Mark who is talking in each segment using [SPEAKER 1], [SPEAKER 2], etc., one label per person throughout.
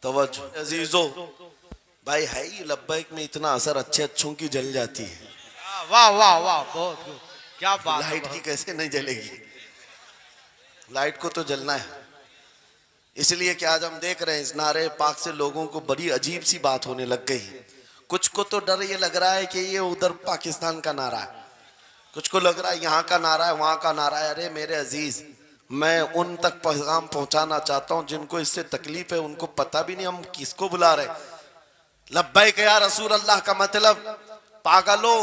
[SPEAKER 1] तवज्जो अजीजो, भाई है ही लब्बैक में इतना असर अच्छे अच्छों की जल जाती है।
[SPEAKER 2] वाह वाह वाह, बहुत खूब, क्या बात है।
[SPEAKER 1] लाइट की कैसे नहीं जलेगी? लाइट को तो जलना है। इसलिए कि आज हम देख रहे हैं इस नारे पाक से लोगों को बड़ी अजीब सी बात होने लग गई। कुछ को तो डर ये लग रहा है कि ये उधर पाकिस्तान का नारा है, कुछ को लग रहा है यहाँ का नारा है, वहां का नारा है। अरे मेरे अजीज, मैं उन तक पैगाम पहुंचाना चाहता हूं जिनको इससे तकलीफ है, उनको पता भी नहीं हम किसको बुला रहे। लब्बैक या रसूल अल्लाह का मतलब पागलो,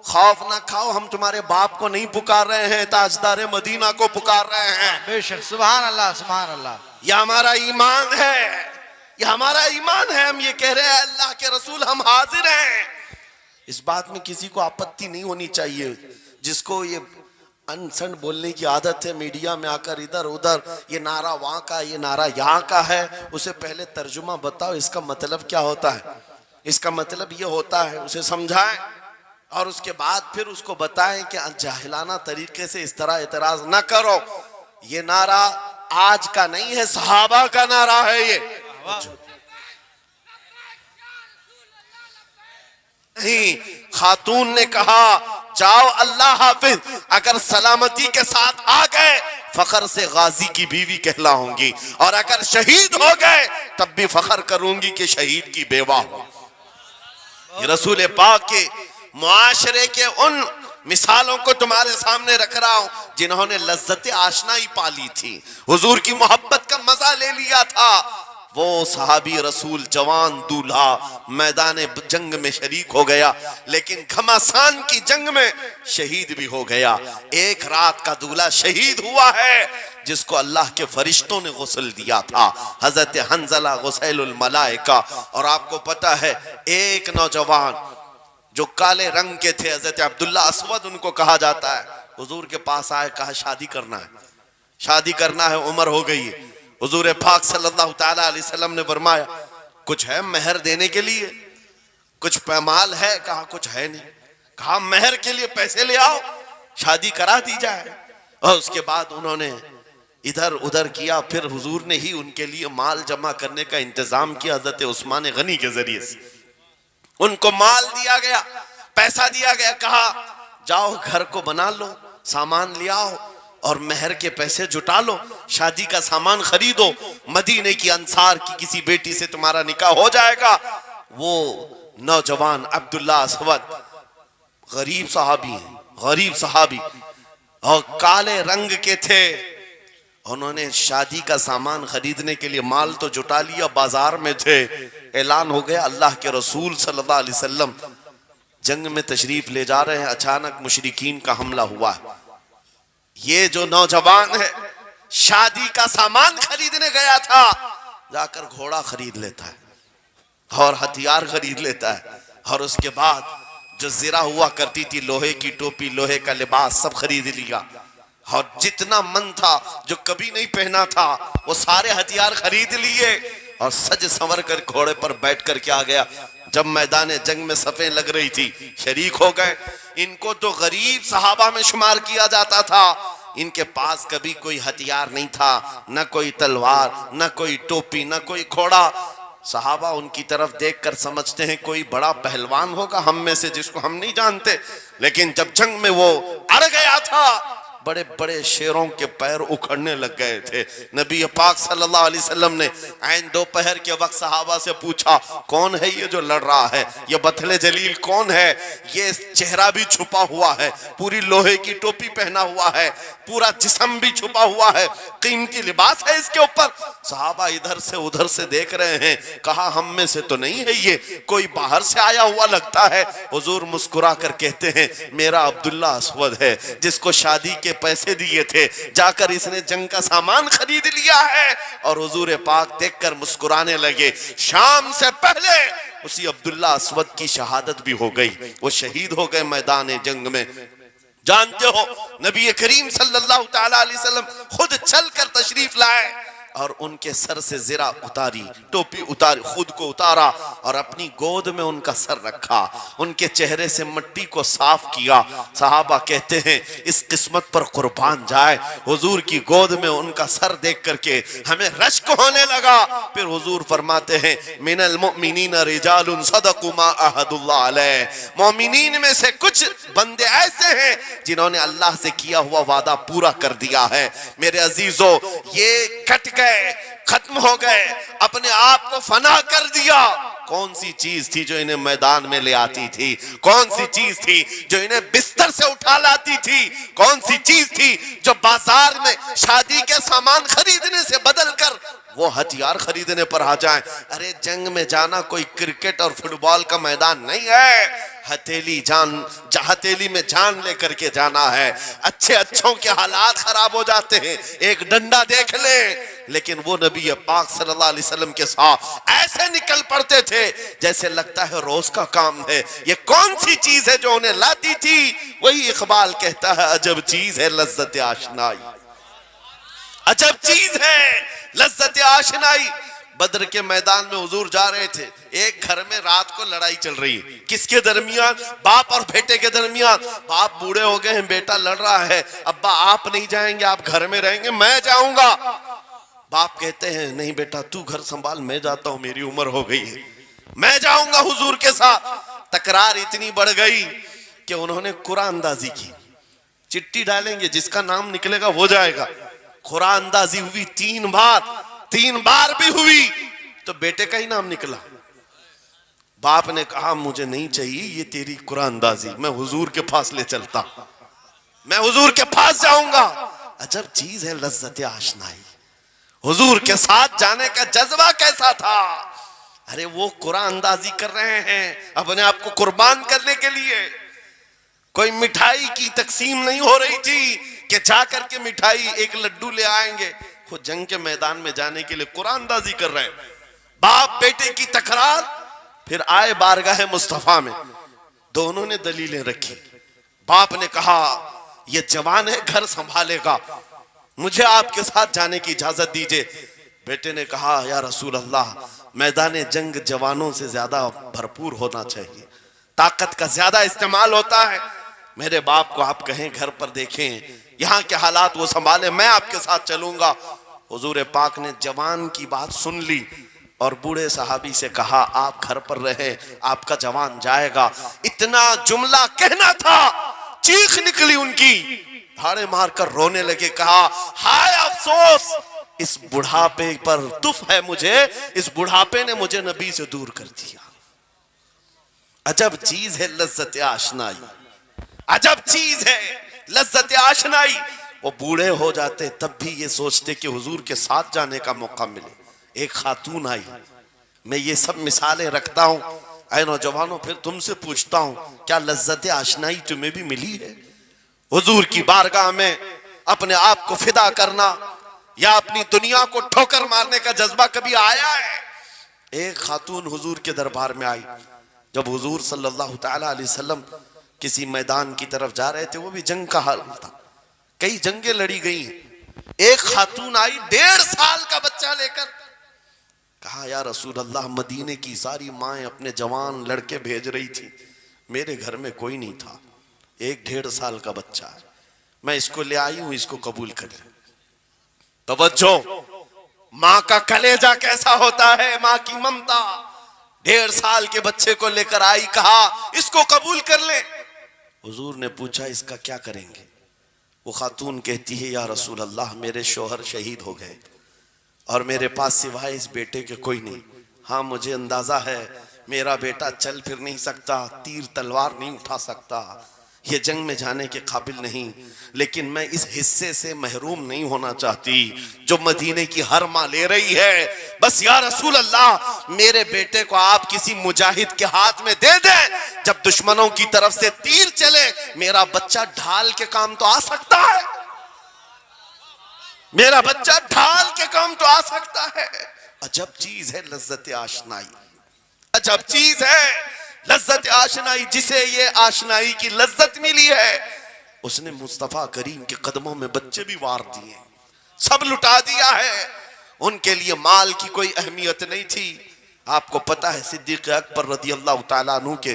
[SPEAKER 1] खौफ ना खाओ, हम तुम्हारे बाप को नहीं पुकार रहे हैं, ताजदार मदीना को पुकार रहे हैं।
[SPEAKER 2] बेशक, सुभान अल्लाह सुभान अल्लाह।
[SPEAKER 1] यह हमारा ईमान है, यह हमारा ईमान है। हम ये कह रहे हैं अल्लाह के रसूल हम हाजिर हैं। इस बात में किसी को आपत्ति नहीं होनी चाहिए। जिसको ये अनसन बोलने की आदत है, मीडिया में आकर इधर उधर ये नारा वहां का, ये नारा यहाँ का है, उसे पहले तर्जुमा बताओ इसका मतलब क्या होता है। इसका मतलब ये होता है, उसे समझाएं और उसके बाद फिर उसको बताएं कि जाहिलाना तरीके से इस तरह एतराज ना करो। ये नारा आज का नहीं है, सहाबा का नारा है। ये नहीं, खातून ने कहा जाओ अल्लाह हाफिज, अगर सलामती के साथ आ गए फखर से गाजी की बीवी कहलाऊंगी, और अगर शहीद हो गए तब भी फखर करूंगी कि शहीद की बेवा हो। रसूल पाक के मुआशरे के उन मिसालों को तुम्हारे सामने रख रहा हूं जिन्होंने लज्जत आशनाई पाली थी, हुजूर की मोहब्बत का मजा ले लिया था। वो सहाबी रसूल जवान दूल्हा मैदान जंग में शरीक हो गया, लेकिन घमासान की जंग में शहीद भी हो गया। एक रात का दूल्हा शहीद हुआ है जिसको अल्लाह के फरिश्तों ने गुस्ल दिया था, हजरत हंजला गुसैलुल मलाइका। और आपको पता है एक नौजवान जो काले रंग के थे, हजरत अब्दुल्ला असवद उनको कहा जाता है, हुजूर के पास आए, कहा शादी करना है, शादी करना है, उम्र हो गई है। हुजूर पाक सल्लल्लाहु ताला अलैहि वसल्लम ने फरमाया कुछ है मेहर देने के लिए, कुछ पैमाल है? कहा कुछ है नहीं। कहा मेहर के लिए पैसे ले आओ, शादी करा दी जाए। और उसके बाद उन्होंने इधर उधर किया, फिर हुजूर ने ही उनके लिए माल जमा करने का इंतजाम किया। हजरत उस्मान गनी के जरिए से उनको माल दिया गया, पैसा दिया गया, कहा जाओ घर को बना लो, सामान ले आओ और मेहर के पैसे जुटा लो, शादी का सामान खरीदो, मदीने की अंसार की किसी बेटी से तुम्हारा निकाह हो जाएगा। वो नौजवान अब्दुल्ला असवद गरीब सहाबी हैं, गरीब सहाबी और काले रंग के थे। उन्होंने शादी का सामान खरीदने के लिए माल तो जुटा लिया, बाजार में थे, ऐलान हो गया अल्लाह के रसूल सल्लल्लाहु अलैहि वसल्लम जंग में तशरीफ ले जा रहे हैं। अचानक मुशरिकीन का हमला हुआ। ये जो नौजवान है शादी का सामान खरीदने गया था, जाकर घोड़ा खरीद लेता है और हथियार खरीद लेता है, और उसके बाद जो जिरा हुआ करती थी, लोहे की टोपी, लोहे का लिबास, सब खरीद लिया। और जितना मन था जो कभी नहीं पहना था वो सारे हथियार खरीद लिए और सज संवर कर घोड़े पर बैठ कर के आ गया। जब मैदान जंग में सफें लग रही थी शरीक हो गए। इनको तो गरीब सहाबा में शुमार किया जाता था, इनके पास कभी कोई हथियार नहीं था, न कोई तलवार, न कोई टोपी, न कोई घोड़ा। सहाबा उनकी तरफ देखकर समझते हैं कोई बड़ा पहलवान होगा हम में से जिसको हम नहीं जानते। लेकिन जब जंग में वो अड़ गया था, बड़े बड़े शेरों के पैर उखड़ने लग गए थे। नबी पाक सल्लल्लाहु अलैहि वसल्लम ने ऐन दोपहर के वक्त सहाबा से पूछा कौन है ये जो लड़ रहा है, ये बथले जलील कौन है? ये चेहरा भी छुपा हुआ है, पूरी लोहे की टोपी पहना हुआ है, पूरा जिस्म भी छुपा हुआ है, कीमती लिबास है इसके ऊपर। सहाबा इधर से उधर से देख रहे हैं, कहा हम में से तो नहीं है ये, कोई बाहर से आया हुआ लगता है। हुजूर मुस्कुरा कर कहते हैं मेरा अब्दुल्ला असवद है, जिसको शादी के पैसे दिए थे, जाकर इसने जंग का सामान खरीद लिया है। और हुजूर पाक देखकर मुस्कुराने लगे। शाम से पहले उसी अब्दुल्ला असवद की शहादत भी हो गई, वो शहीद हो गए मैदान जंग में। जानते हो नबी करीम सल्लल्लाहु ताला अलैहि वसल्लम खुद चलकर तशरीफ लाए और उनके सर से ज़रा उतारी, टोपी उतारी, खुद को उतारा और अपनी गोद में उनका सर रखा, उनके चेहरे से मिट्टी को साफ किया। सहाबा कहते हैं इस किस्मत पर कुर्बान जाए, हुजूर की गोद में उनका सर देख करके हमें रश्क होने लगा। फिर हुजूर फरमाते हैं मिनल मुमिनीन रिजालुन सदकु मा अहदुल्लाह अलैह, मोमिनीन में से कुछ बंदे ऐसे हैं जिन्होंने अल्लाह से किया हुआ वादा पूरा कर दिया है। मेरे अजीजों, ये कट गए, खत्म हो गए, अपने आप को फना कर दिया। कौन सी चीज थी जो इन्हें मैदान में ले आती थी? कौन सी चीज थी जो इन्हें बिस्तर से उठा लाती थी? कौन सी चीज थी जो बाजार में शादी के सामान खरीदने से बदल कर वो हथियार खरीदने पर आ जाए? अरे जंग में जाना कोई क्रिकेट और फुटबॉल का मैदान नहीं है, हथेली में जान लेकर के जाना है। अच्छों के हालात खराब हो जाते हैं, एक डंडा देख ले, लेकिन वो नबी पाक सल्लल्लाहु अलैहि वसल्लम के साथ ऐसे निकल पड़ते थे जैसे लगता है रोज का काम है। ये कौन सी चीज है जो उन्हें लाती थी? वही इकबाल कहता है अजब चीज है लज्जत आशनाई, अजब चीज है लज्जत आशनाई। बद्र के मैदान में हुजूर जा रहे थे, एक घर में रात को लड़ाई चल रही है। किसके दरमियान? बाप और बेटे के दरमियान। बाप बूढ़े हो गए हैं, बेटा लड़ रहा है, अब्बा आप नहीं जाएंगे, आप घर में रहेंगे, मैं जाऊंगा। बाप कहते हैं नहीं बेटा तू घर संभाल, मैं जाता हूं, मेरी उम्र हो गई है, मैं जाऊंगा हुजूर के साथ। तकरार इतनी बढ़ गई कि उन्होंने कुरान अंदाजी की, चिट्ठी डालेंगे, जिसका नाम निकलेगा वो जाएगा। कुरान अंदाजी हुई 3 बार भी हुई तो बेटे का ही नाम निकला। बाप ने कहा मुझे नहीं चाहिए ये तेरी कुरान अंदाजी, मैं हुजूर के पास ले चलता, मैं हुजूर के पास जाऊंगा। अजब चीज है लज्जत आशनाई। हुजूर के साथ जाने का जज्बा कैसा था? अरे वो कुरान अंदाजी कर रहे हैं अपने आप को कुर्बान करने के लिए। कोई मिठाई की तकसीम नहीं हो रही थी कि जाकर के मिठाई एक लड्डू ले आएंगे। वो जंग के मैदान में जाने के लिए कुरान अंदाजी कर रहे हैं। बाप बेटे की तकरार। फिर आए बारगाह मुस्तफा में, दोनों ने दलीलें रखी। बाप ने कहा ये जवान है, घर संभालेगा, मुझे आपके साथ जाने की इजाजत दीजिए। बेटे ने कहा या रसूल अल्लाह, मैदान जंग जवानों से ज्यादा भरपूर होना चाहिए, ताकत का ज्यादा इस्तेमाल होता है। मेरे बाप को आप कहें घर पर देखें, यहाँ के हालात वो संभाले, मैं आपके साथ चलूंगा। हुजूर पाक ने जवान की बात सुन ली और बूढ़े सहाबी से कहा आप घर पर रहे, आपका जवान जाएगा। इतना जुमला कहना था, चीख निकली उनकी, भाड़े मारकर रोने लगे। कहा हाय अफसोस, इस बुढ़ापे पर तुफ है मुझे, इस बुढ़ापे ने मुझे नबी से दूर कर दिया। अजब चीज है लज्जत आशनाई, अजब चीज है लज्जत आशनाई। वो बूढ़े हो जाते तब भी ये सोचते कि हुजूर के साथ जाने का मौका मिले। एक खातून आई, मैं ये सब मिसालें रखता हूं। ऐ नौजवानों, फिर तुमसे पूछता हूं, क्या लज्जत आशनाई तुम्हें भी मिली है? हुजूर की बारगाह में अपने आप को फिदा करना या अपनी दुनिया को ठोकर मारने का जज्बा कभी आया है? एक खातून हुजूर के दरबार में आई। जब हुजूर सल्लल्लाहु तआला अलैहि वसल्लम किसी मैदान की तरफ जा रहे थे, वो भी जंग का हाल था, कई जंगें लड़ी गई। एक खातून आई 1.5 साल का बच्चा लेकर। कहा या रसूल अल्लाह, मदीने की सारी माएं अपने जवान लड़के भेज रही थी, मेरे घर में कोई नहीं था, एक 1.5 साल का बच्चा है, मैं इसको ले आई हूं, इसको कबूल कर ले। तवज्जो, माँ का कलेजा कैसा होता है, माँ की ममता। 1.5 साल के बच्चे को लेकर आई, कहा इसको कबूल कर ले। हुजूर ने पूछा इसका क्या करेंगे? वो खातून कहती है या रसूल अल्लाह, मेरे शोहर शहीद हो गए और मेरे पास सिवाय इस बेटे के कोई नहीं। हाँ मुझे अंदाजा है मेरा बेटा चल फिर नहीं सकता, तीर तलवार नहीं उठा सकता, ये जंग में जाने के काबिल नहीं, लेकिन मैं इस हिस्से से महरूम नहीं होना चाहती जो मदीने की हर माँ ले रही है। बस या रसूल अल्लाह, मेरे बेटे को आप किसी मुजाहिद के हाथ में दे दें, जब दुश्मनों की तरफ से तीर चले मेरा बच्चा ढाल के काम तो आ सकता है, मेरा बच्चा ढाल के काम तो आ सकता है। अजब चीज है लज्जत आशनाई, अजब चीज है लज्जत आशनाई। जिसे ये आशनाई की लज्जत मिली है उसने मुस्तफा करीम के कदमों में बच्चे भी वार दिए, सब लुटा दिया है। उनके लिए माल की कोई अहमियत नहीं थी। आपको पता है सिद्दीक अकबर रज़ी अल्लाह तआला अन्हु के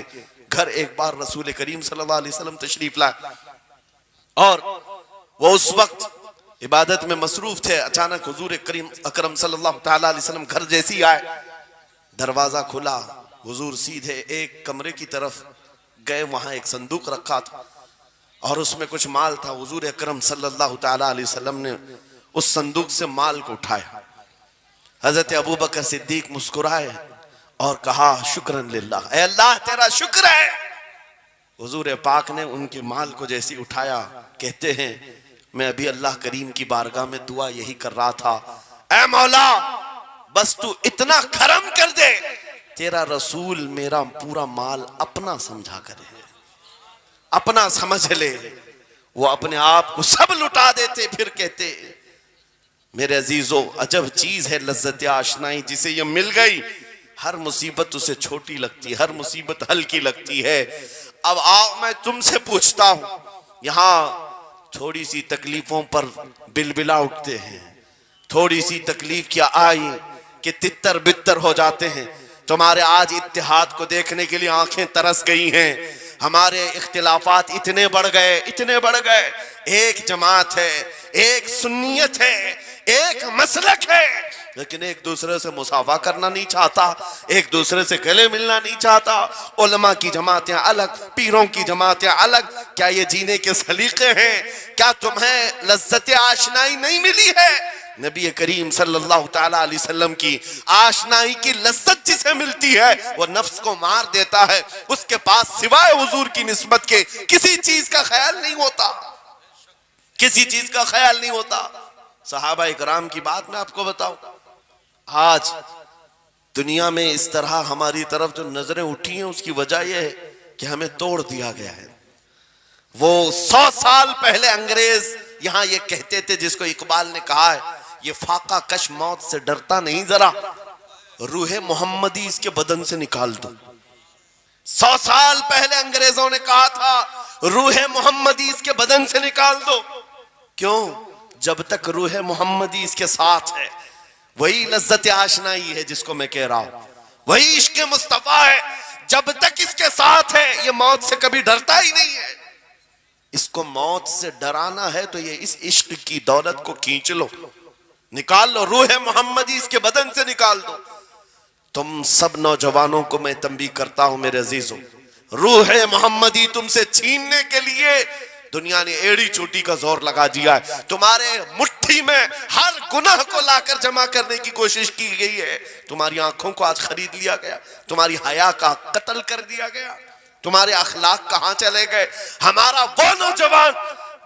[SPEAKER 1] घर एक बार रसूल करीम सल्लल्लाहु अलैहि वसल्लम तशरीफ लाए और वो उस वक्त इबादत में मसरूफ थे। अचानक हुजूर करीम अकरम सल्लल्लाहु तआला अलैहि वसल्लम घर जैसी आए, दरवाजा खुला, हुजूर सीधे एक कमरे की तरफ गए, वहां एक संदूक रखा था और उसमें कुछ माल था। हुजूर अकरम सल्लल्लाहु तआला अलैहि वसल्लम ने उस संदूक से माल को उठाया। हजरत अबू बकर सिद्दीक मुस्कुराए और कहा शुक्रन लिल्लाह, ऐ अल्लाह तेरा शुक्र है। हुजूर पाक ने उनके माल को जैसी उठाया, कहते हैं मैं अभी अल्लाह करीम की बारगाह में दुआ यही कर रहा था, ऐ मौला बस तू इतना करम कर दे, तेरा रसूल मेरा पूरा माल अपना समझा करे, अपना समझ ले। वो अपने आप को सब लुटा देते, फिर कहते मेरे अजीजों अजब चीज है लज्जत आशनाई, जिसे ये मिल गई हर मुसीबत उसे छोटी लगती है, हर मुसीबत हल्की लगती है। अब आओ मैं तुमसे पूछता हूं, यहाँ थोड़ी सी तकलीफों पर बिलबिला उठते हैं, थोड़ी सी तकलीफ क्या आई कि तितर बितर हो जाते हैं। तुम्हारे आज इत्तेहाद को देखने के लिए आंखें तरस गई हैं। हमारे इख्तिलाफात इतने बढ़ गए, इतने बढ़ गए। एक जमात है, एक सुन्नियत है, एक मसलक है, लेकिन एक दूसरे से मुसाफा करना नहीं चाहता, एक दूसरे से गले मिलना नहीं चाहता। उलमा की जमातें अलग, पीरों की जमातें अलग। क्या ये जीने के सलीके हैं? क्या तुम्हें लज्जत आशनाई नहीं मिली है? नबी करीम सल्लल्लाहु तआला अलैहि वसल्लम की आशनाई की लज्जत जिसे मिलती है वो नफ्स को मार देता है। उसके पास सिवाय हुजूर की निस्बत के किसी चीज का ख्याल नहीं होता, किसी चीज का ख्याल नहीं होता। सहाबा इकराम की बात मैं आपको बताऊं, आज दुनिया में इस तरह हमारी तरफ जो नजरें उठी हैं उसकी वजह यह है कि हमें तोड़ दिया गया है। वो 100 साल पहले अंग्रेज यहां ये कहते थे, जिसको इकबाल ने कहा है, ये फाका कश मौत से डरता नहीं, जरा रूहे मोहम्मदी इसके बदन से निकाल दो। 100 साल पहले अंग्रेजों ने कहा था रूहे मोहम्मदी इसके बदन से निकाल दो। क्यों? जब तक रूहे मोहम्मदी इसके साथ है, वही लज्जत आशनाई है जिसको मैं कह रहा हूं, वही इश्क मुस्तफा है। जब तक इसके साथ है ये मौत से कभी डरता ही नहीं है। इसको मौत से डराना है तो ये इस इश्क की दौलत को खींच लो, निकाल लो, रूह मोहम्मदी इसके बदन से निकाल दो। तुम सब नौजवानों को मैं तंबीह करता हूं मेरे अजीजों, रूह मोहम्मदी तुमसे छीनने के लिए दुनिया ने एड़ी चोटी का जोर लगा दिया है। तुम्हारे मुट्ठी में हर गुनाह को लाकर जमा करने की कोशिश की गई है। तुम्हारी आंखों को आज खरीद लिया गया, तुम्हारी हया का कत्ल कर दिया गया, तुम्हारे अखलाक कहां चले गए। हमारा वो नौजवान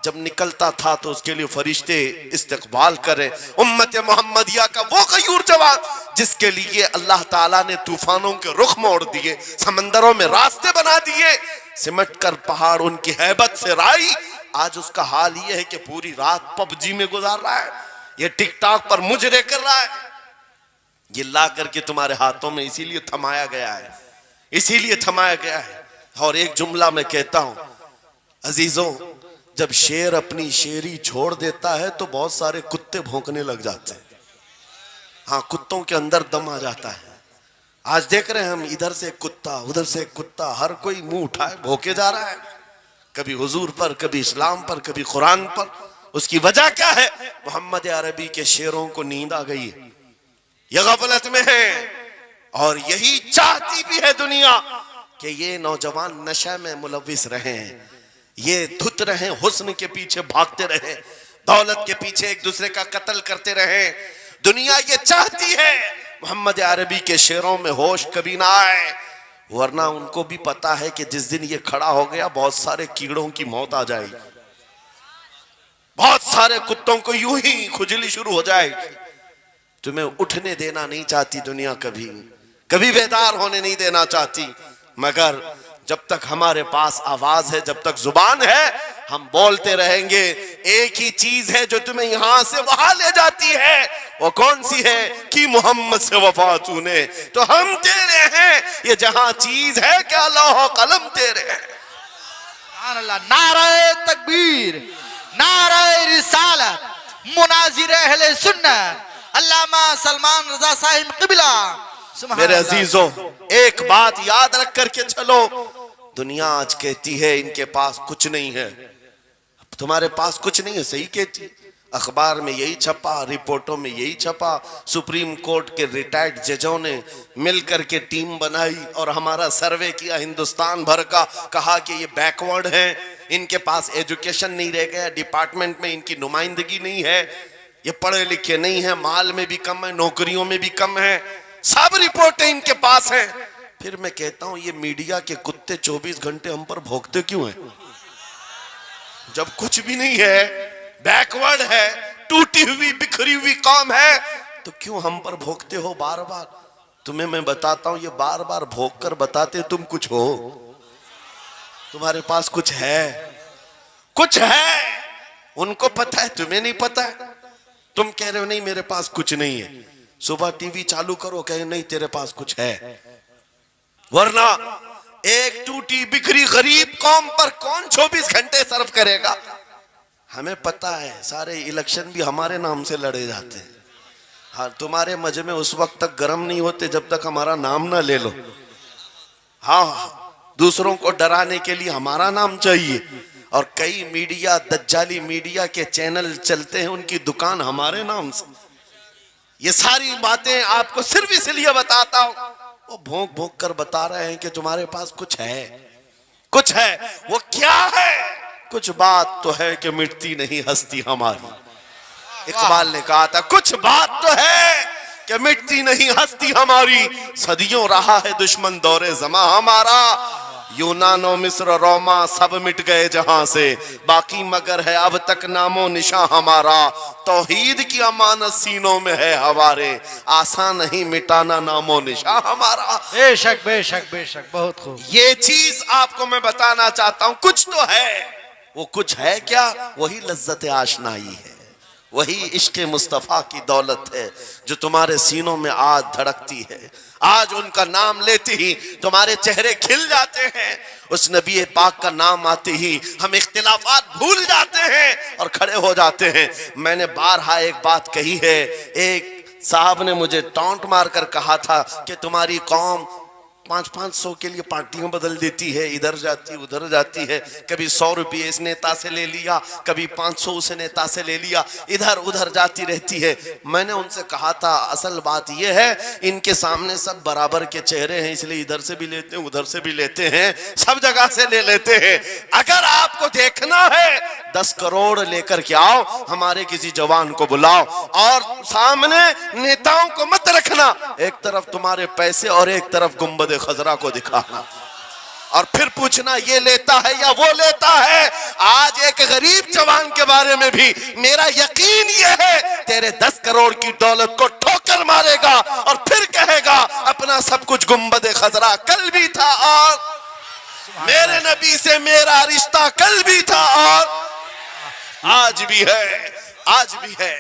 [SPEAKER 1] जब निकलता था तो उसके लिए फरिश्ते इस्तकबाल करे। उम्मत मोहम्मदिया का वो गयूर जवान जिसके लिए अल्लाह ताला ने तूफानों के रुख मोड़ दिए, समंदरों में रास्ते बना दिए, सिमट कर पहाड़ उनकी हैबत से राई। आज उसका हाल ये है कि पूरी रात पबजी में गुजार रहा है, ये टिकटॉक पर मुजरे कर रहा है। ये ला करके तुम्हारे हाथों में इसीलिए थमाया गया है, इसीलिए थमाया गया है। और एक जुमला मैं कहता हूं अजीजों, जब शेर अपनी शेरी छोड़ देता है तो बहुत सारे कुत्ते भौंकने लग जाते हैं। हाँ, कुत्तों के अंदर दम आ जाता है। आज देख रहे हैं हम, इधर से कुत्ता उधर से कुत्ता, हर कोई मुंह उठाए भौंके जा रहा है, कभी हुजूर पर, कभी इस्लाम पर, कभी कुरान पर। उसकी वजह क्या है? मोहम्मद अरबी के शेरों को नींद आ गई है, ये गफलत में है। और यही चाहती भी है दुनिया कि ये नौजवान नशे में मुलविस रहे, ये धुत रहे, हुस्न के पीछे भागते रहे, दौलत के पीछे एक दूसरे का कत्ल करते रहे। दुनिया ये चाहती है मोहम्मद अरबी के शेरों में होश कभी ना आए, वरना उनको भी पता है कि जिस दिन ये खड़ा हो गया बहुत सारे कीड़ों की मौत आ जाएगी, बहुत सारे कुत्तों को यूं ही खुजली शुरू हो जाएगी। तुम्हें उठने देना नहीं चाहती दुनिया, कभी कभी बेदार होने नहीं देना चाहती, मगर जब तक हमारे पास आवाज है, जब तक जुबान है, हम बोलते रहेंगे। एक ही चीज है जो तुम्हें यहां से वहां ले जाती है, वो कौन सी है? कि मोहम्मद से वफा तूने, तो हम तेरे हैं। ये जहां चीज है क्या लौह कलम तेरे हैं।
[SPEAKER 2] नारे तकबीर, नारे रिसालत, मुनाजिर अहले सुन्नत, अल्लामा सलमान रजा साहिब क़िबला। सुभान
[SPEAKER 1] मेरे
[SPEAKER 2] अल्लाह।
[SPEAKER 1] अजीजों, एक बात याद रख करके चलो, दुनिया आज कहती है इनके पास कुछ नहीं है, तुम्हारे पास कुछ नहीं है, सही कहती। अखबार में यही छपा, रिपोर्टों में यही छपा, सुप्रीम कोर्ट के रिटायर्ड जजों ने मिलकर के टीम बनाई और हमारा सर्वे किया हिंदुस्तान भर का, कहा कि ये बैकवर्ड है, इनके पास एजुकेशन नहीं रह गया, डिपार्टमेंट में इनकी नुमाइंदगी नहीं है, ये पढ़े लिखे नहीं है, माल में भी कम है, नौकरियों में भी कम है, सब रिपोर्टें इनके पास हैं। फिर मैं कहता हूं ये मीडिया के कुत्ते 24 घंटे हम पर भोंकते क्यों हैं? जब कुछ भी नहीं है, बैकवर्ड है, टूटी हुई बिखरी हुई कौम है, तो क्यों हम पर भोंकते हो बार बार? तुम्हें मैं बताता हूं, ये बार बार भोंक कर बताते तुम कुछ हो, तुम्हारे पास कुछ है, कुछ है, उनको पता है, तुम्हें नहीं पता है। तुम कह रहे हो नहीं मेरे पास कुछ नहीं है, सुबह टीवी चालू करो, कहे नहीं तेरे पास कुछ है, वरना एक टूटी बिखरी गरीब कौम पर कौन 24 घंटे सर्व करेगा? हमें पता है, सारे इलेक्शन भी हमारे नाम से लड़े जाते हैं। हाँ, तुम्हारे मजमे उस वक्त तक गर्म नहीं होते जब तक हमारा नाम ना ले लो। हाँ, दूसरों को डराने के लिए हमारा नाम चाहिए, और कई मीडिया, दज्जाली मीडिया के चैनल चलते हैं, उनकी दुकान हमारे नाम से। ये सारी बातें आपको सिर्फ इसलिए बताता हूं, वो भोंक भोंक कर बता रहे हैं कि तुम्हारे पास कुछ है, कुछ है। वो क्या है? कुछ बात तो है कि मिटती नहीं हस्ती हमारी। इकबाल ने कहा था कुछ बात तो है कि मिटती नहीं हस्ती हमारी, सदियों रहा है दुश्मन दौरे जमा हमारा, यूनानो मिस्र रोमा सब मिट गए जहां से, बाकी मगर है अब तक नामो निशा हमारा, तौहीद की अमानत सीनों में है हमारे, आसान नहीं मिटाना नामो निशा हमारा।
[SPEAKER 2] बेशक बेशक बेशक, बहुत खूब।
[SPEAKER 1] ये चीज आपको मैं बताना चाहता हूं, कुछ तो है। वो कुछ है क्या? वही लज्जत आशनाई है, वही इश्क मुस्तफा की दौलत है जो तुम्हारे सीनों में आज धड़कती है। आज उनका नाम लेते ही तुम्हारे चेहरे खिल जाते हैं, उस नबी पाक का नाम आते ही हम इख्तिलाफात भूल जाते हैं और खड़े हो जाते हैं। मैंने बारहा एक बात कही है, एक साहब ने मुझे टॉन्ट मारकर कहा था कि तुम्हारी कौम 500-500 के लिए पार्टियां बदल देती है, इधर जाती उधर जाती है, कभी 100 रुपये इस नेता से ले लिया, कभी 500 उस नेता से ले लिया, इधर उधर जाती रहती है। मैंने उनसे कहा था असल बात यह है इनके सामने सब बराबर के चेहरे हैं, इसलिए इधर से भी लेते हैं उधर से भी लेते हैं, सब जगह से ले लेते हैं। अगर आपको देखना है 10 करोड़ लेकर के आओ, हमारे किसी जवान को बुलाओ और सामने नेताओं को मत रखना, एक तरफ तुम्हारे पैसे और एक तरफ गुंबद खजरा को दिखाना, और फिर पूछना ये लेता है या वो लेता है। आज एक गरीब जवान के बारे में भी मेरा यकीन ये है तेरे 10 करोड़ की दौलत को ठोकर मारेगा और फिर कहेगा अपना सब कुछ गुंबद खजरा कल भी था और मेरे नबी से मेरा रिश्ता कल भी था और आज भी है, आज भी है।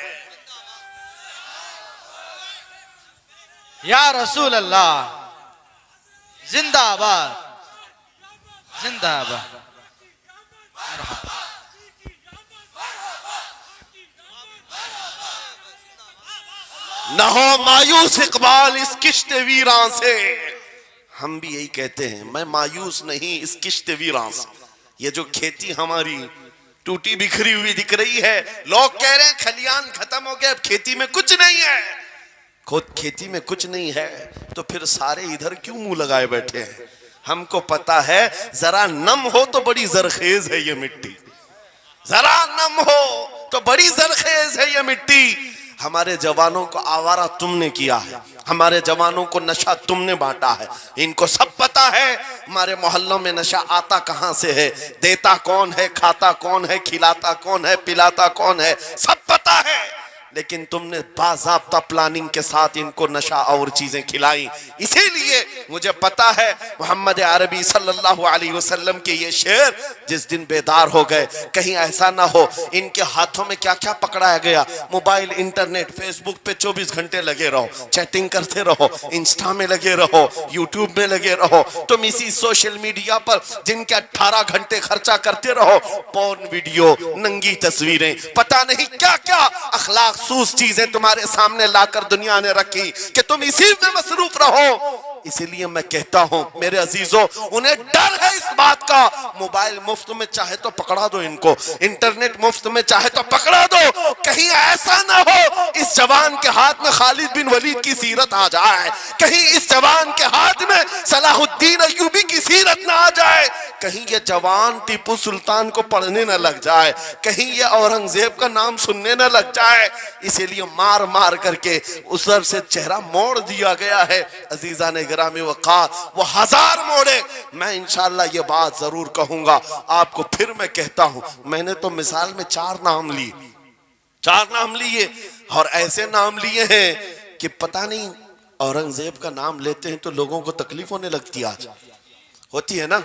[SPEAKER 2] या रसूल अल्लाह, जिंदाबाद जिंदाबाद।
[SPEAKER 1] न हो मायूस इकबाल इस किश्त वीरां से, हम भी यही कहते हैं, मैं मायूस नहीं इस किश्त वीरां से। ये जो खेती हमारी टूटी बिखरी हुई दिख रही है, लोग कह रहे हैं खलियान खत्म हो गए, अब खेती में कुछ नहीं है। खुद खेती में कुछ नहीं है तो फिर सारे इधर क्यों मुंह लगाए बैठे हैं? हमको पता है जरा नम हो तो बड़ी जरखेज है ये मिट्टी, जरा नम हो तो बड़ी जरखेज है ये मिट्टी। हमारे जवानों को आवारा तुमने किया है, हमारे जवानों को नशा तुमने बांटा है, इनको सब पता है हमारे मोहल्लों में नशा आता कहां से है, देता कौन है, खाता कौन है, खिलाता कौन है, पिलाता कौन है, सब पता है। लेकिन तुमने बाज़ाब्ता प्लानिंग के साथ इनको नशा और चीजें खिलाई। इसीलिए मुझे पता है मोहम्मद अरबी सल्लल्लाहु अलैहि वसल्लम के ये शेर जिस दिन बेदार हो गए, कहीं ऐसा ना हो इनके हाथों में क्या क्या पकड़ाया गया, मोबाइल, इंटरनेट, फेसबुक पे 24 घंटे लगे रहो, चैटिंग करते रहो, इंस्टा में लगे रहो, यूट्यूब में लगे रहो, तुम इसी सोशल मीडिया पर जिनके 18 घंटे खर्चा करते रहो, पोर्न वीडियो, नंगी तस्वीरें, पता नहीं क्या क्या अखलाक मखसूस चीजें तुम्हारे सामने लाकर दुनिया ने रखी कि तुम इसी में मसरूफ रहो। इसीलिए मैं कहता हूं मेरे अजीजों, उन्हें डर है इस बात का। मोबाइल मुफ्त में चाहे तो पकड़ा दो इनको, इंटरनेट मुफ्त में चाहे तो पकड़ा दो, कहीं ऐसा ना हो इस जवान के हाथ में खालिद बिन वलीद की सीरत आ जाए, कहीं इस जवान के हाथ में सलाहुद्दीन अय्यूबी की सीरत ना आ जाए, कहीं ये जवान टीपू सुल्तान को पढ़ने न लग जाए, कहीं ये औरंगजेब का नाम सुनने न लग जाए। इसीलिए मार मार करके उस तरफ से चेहरा मोड़ दिया गया है। अजीजा ने गिरामी वक़ार, वो हजार मोड़े। मैं इंशाअल्लाह ये बात जरूर कहूंगा आपको। फिर मैं कहता हूं, मैंने तो मिसाल में चार नाम लिए और ऐसे नाम लिए हैं कि पता नहीं औरंगजेब का नाम लेते हैं तो लोगों को तकलीफ होने लगती, आज होती है ना।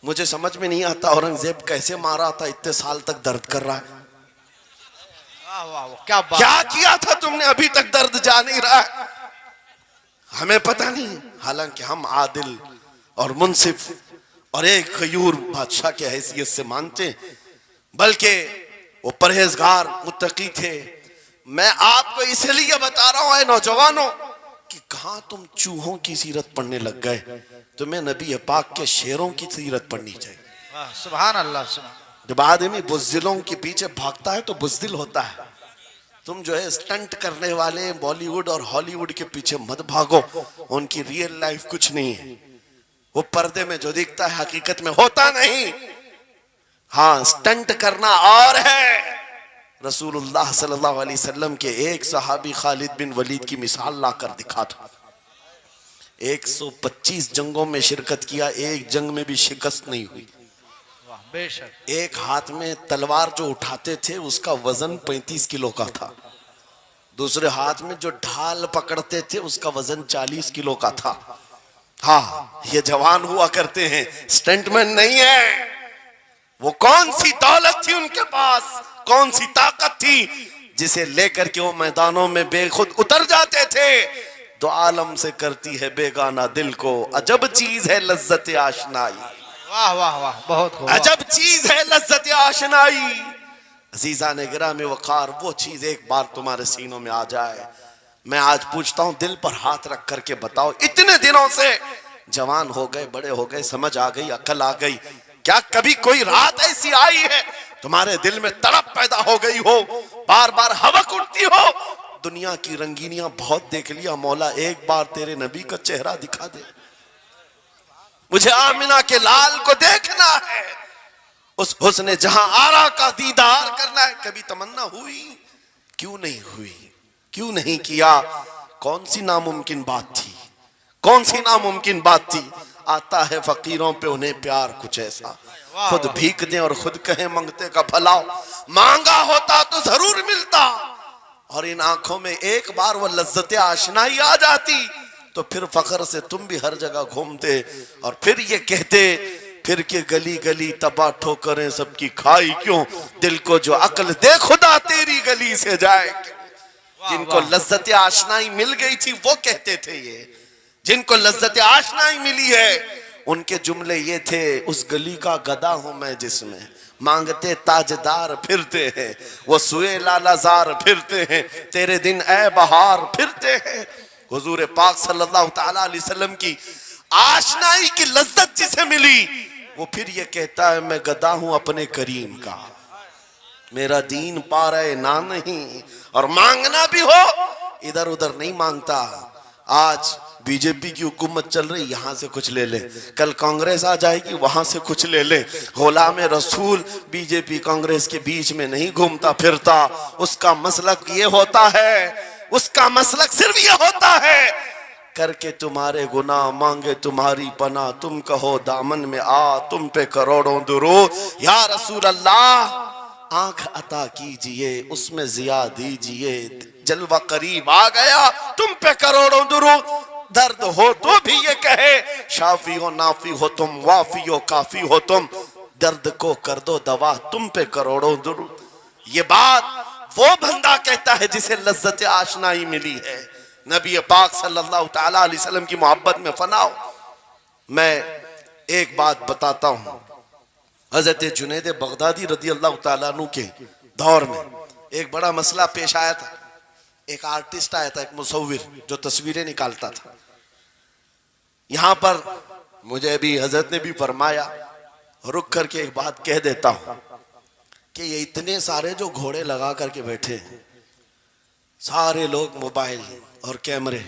[SPEAKER 1] मुझे समझ में नहीं आता औरंगजेब कैसे मारा था, इतने साल तक दर्द कर रहा है। क्या किया था तुमने, अभी तक दर्द जा नहीं रहा है, हमें पता नहीं। हालांकि हम आदिल और मुंसिफ और एक गयूर बादशाह की हैसियत से मानते, बल्कि वो परहेजगार मुत्तकी थे। मैं आपको इसलिए बता रहा हूं नौजवानों कि कहां तुम चूहों की सीरत पढ़ने लग गए, तुम्हें नबी पाक के शेरों की सीरत पढ़नी चाहिए।
[SPEAKER 2] सुभान अल्लाह।
[SPEAKER 1] जब आदमी बुज़दिलों के पीछे भागता है तो बुज़दिल होता है। तुम जो है स्टंट करने वाले बॉलीवुड और हॉलीवुड के पीछे मत भागो, उनकी रियल लाइफ कुछ नहीं है। वो पर्दे में जो दिखता है हकीकत में होता नहीं। हाँ, स्टंट करना और है। रसूलुल्लाह सल्लल्लाहु अलैहि वसल्लम के एक सहाबी खालिद बिन वलीद की मिसाल लाकर दिखा था। 125 जंगों में शिरकत किया, एक जंग में भी शिकस्त नहीं हुई।
[SPEAKER 2] बेशक।
[SPEAKER 1] एक हाथ में तलवार जो उठाते थे उसका वजन 35 किलो का था, दूसरे हाथ में जो ढाल पकड़ते थे उसका वजन 40 किलो का था। हाँ, ये जवान हुआ करते हैं, स्टंटमैन नहीं है। वो कौन सी दौलत थी उनके पास, कौन सी ताकत थी जिसे लेकर के वो मैदानों में बेखुद उतर जाते थे। दो आलम से करती है बेगाना दिल को, अजब चीज है लज्जत आशनाई।
[SPEAKER 2] वाह वाह वाह, बहुत खूब।
[SPEAKER 1] अजब चीज है लज्जत आशनाई। अजीजा ने गिरामी वक़ार, वो चीज एक बार तुम्हारे सीनों में आ जाए। मैं आज पूछता हूं, दिल पर हाथ रख करके बताओ, इतने दिनों से जवान हो गए, बड़े हो गए, समझ आ गई, अकल आ गई, क्या कभी कोई रात ऐसी आई है तुम्हारे दिल में तड़प पैदा हो गई हो, बार बार हवक उठती हो? दुनिया की रंगीनियां बहुत देख लिया, मौला एक बार तेरे नबी का चेहरा दिखा दे, मुझे आमिना के लाल को देखना है, उस हुस्न जहां आरा का दीदार करना है। कभी तमन्ना हुई? क्यों नहीं हुई, क्यों नहीं किया? कौन सी नामुमकिन बात थी, कौन सी नामुमकिन बात थी? आता है फकीरों पे उन्हें प्यार कुछ ऐसा, खुद भीख दें और खुद कहें मंगते का भला। मांगा होता तो जरूर मिलता, और इन आंखों में एक बार वो लज्जत आशनाई आ जाती तो फिर फख्र से तुम भी हर जगह घूमते और फिर ये कहते, फिर के गली गली तबाह ठोकरें सबकी खाई क्यों, दिल को जो अक्ल दे खुदा तेरी गली से जाए क्यों। जिनको लज्जत आशनाई मिल गई थी वो कहते थे ये, जिनको लज्जत आशनाई मिली है उनके जुमले ये थे, उस गली का गदा हूं मैं जिसमें मांगते ताजदार फिरते हैं, वो सुए लालाजार फिरते हैं, तेरे दिन ए बहार फिरते हैं। हुजूर पाक सल्लल्लाहु ताला अलैहि वसल्लम की आशनाई की लज्जत जिसे मिली वो फिर ये कहता है, मैं गदा हूं अपने करीम का, मेरा दीन पा रहे ना नहीं, और मांगना भी हो इधर उधर नहीं मांगता। आज बीजेपी की हुकूमत चल रही, यहां से कुछ ले ले, कल कांग्रेस आ जाएगी वहां से कुछ ले ले। गुलाम रसूल बीजेपी कांग्रेस के बीच में नहीं घूमता फिरता, उसका मसलक ये होता है, उसका मसलक सिर्फ ये होता है, करके तुम्हारे गुनाह मांगे तुम्हारी पना, तुम कहो दामन में आ तुम पे करोड़ों दुरूद। या रसूल अल्लाह आंख अता कीजिए उसमें जिया दीजिए, जलवा करीब आ गया तुम पे करोड़ों दुरूद। दर्द हो तो भी ये कहे, शाफी हो नाफी हो तुम, वाफी हो काफी हो तुम, दर्द को कर दो दवा तुम पे करोड़ों दुरूद। ये बात वो बंदा कहता है जिसे लज्जत आशनाई मिली है, नबी पाक सल्लल्लाहु ताला अलैहि वसल्लम की मोहब्बत में फना हो। मैं एक बात बताता हूं, हजरत जुनैद बगदादी रदी अल्लाह ताला अन्हु के दौर में एक बड़ा मसला पेश आया था। एक आर्टिस्ट आया था, एक मुसव्विर जो तस्वीरें निकालता था। यहां पर मुझे भी हजरत ने भी फरमाया, रुक करके एक बात कह देता हूं कि ये इतने सारे जो घोड़े लगा करके बैठे हैं, सारे लोग मोबाइल और कैमरे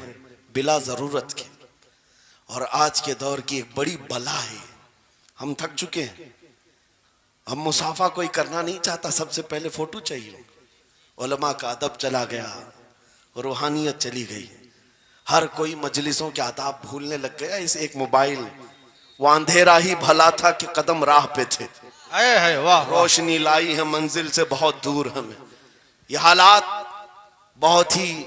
[SPEAKER 1] बिला जरूरत के, और आज के दौर की एक बड़ी बला है। हम थक चुके हैं, हम मुसाफा कोई करना नहीं चाहता, सबसे पहले फोटो चाहिए। उलमा का अदब चला गया, रूहानियत चली गई, हर कोई मजलिसों के आदाब भूलने लग गया। इस एक मोबाइल, वो अंधेरा ही भला था कि कदम राह पे थे, रोशनी लाई है मंजिल से बहुत दूर हमें। ये हालात बहुत ही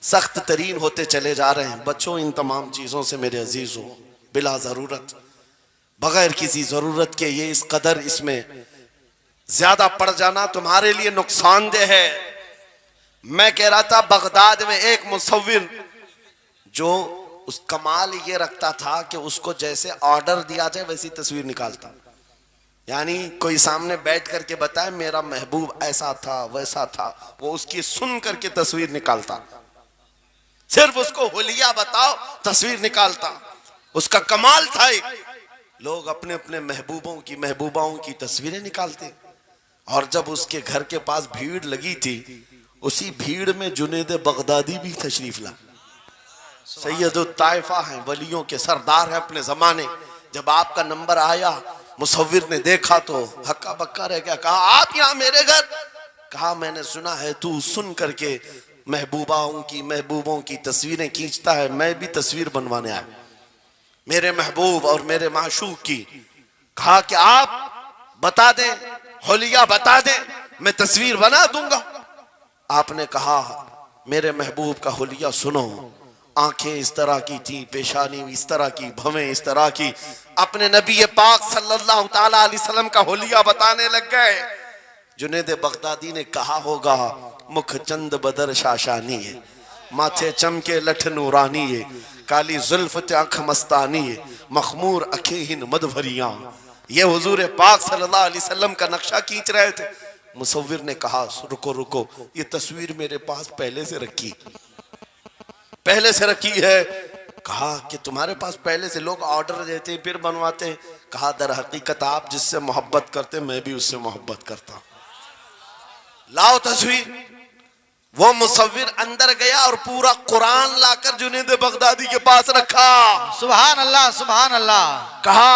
[SPEAKER 1] सख्त तरीन होते चले जा रहे हैं। बच्चों, इन तमाम चीजों से मेरे अजीजों, बिला जरूरत, बगैर किसी जरूरत के ये इस कदर इसमें ज्यादा पड़ जाना तुम्हारे लिए नुकसानदेह है। मैं कह रहा था, बगदाद में एक मुसव्विर जो उस कमाल ये रखता था कि उसको जैसे ऑर्डर दिया जाए वैसी तस्वीर निकालता। यानी कोई सामने बैठ करके बताए मेरा महबूब ऐसा था वैसा था, वो उसकी सुन करके तस्वीर निकालता। सिर्फ उसको हुलिया बताओ, तस्वीर निकालता। उसका कमाल था। लोग अपने अपने महबूबों की महबूबाओं की तस्वीरें निकालते, और जब उसके घर के पास भीड़ लगी थी, उसी भीड़ में जुनेद बगदादी भी तशरीफ ला। सैयदुत ताइफा हैं, वलियों के सरदार हैं अपने जमाने। जब आपका नंबर आया, मुसव्विर ने देखा तो हक्का बक्का रह गया। कहा, आप यहाँ मेरे घर? कहा, मैंने सुना है तू सुन करके महबूबों की तस्वीरें खींचता है, मैं भी तस्वीर बनवाने आया मेरे महबूब और मेरे माशूक की। कहा कि आप बता दें, हुलिया बता दें, मैं तस्वीर बना दूंगा। आपने कहा, मेरे महबूब का हुलिया सुनो। आंखें इस तरह की थी, पेशानी इस तरह की, भवें इस तरह की। अपने नबी पाक सल्लल्लाहु ताला अलैहि वसल्लम का हुलिया बताने लग गए। जुनेद बगदादी ने कहा होगा, मुख चंद बदर शाशानी है, माथे चमके लठ नूरानी है, काली जुल्फ आंख मस्तानी है, मखमूर अखेहिन मद भरियां। ये हुजूर पाक सल्लल्लाहु अलैहि वसल्लम का नक्शा खींच रहे थे। मुसव्विर ने कहा, रुको रुको, ये तस्वीर मेरे पास पहले से रखी है। कहा कि तुम्हारे पास पहले से लोग ऑर्डर देते फिर बनवाते। कहा, दर हकीकत आप जिससे मोहब्बत करते, मैं भी उससे मोहब्बत करता। लाओ तस्वीर। वो मुसव्विर अंदर गया और पूरा कुरान लाकर जुनेद बगदादी के पास रखा।
[SPEAKER 2] सुभान अल्लाह, सुभान अल्लाह। कहा,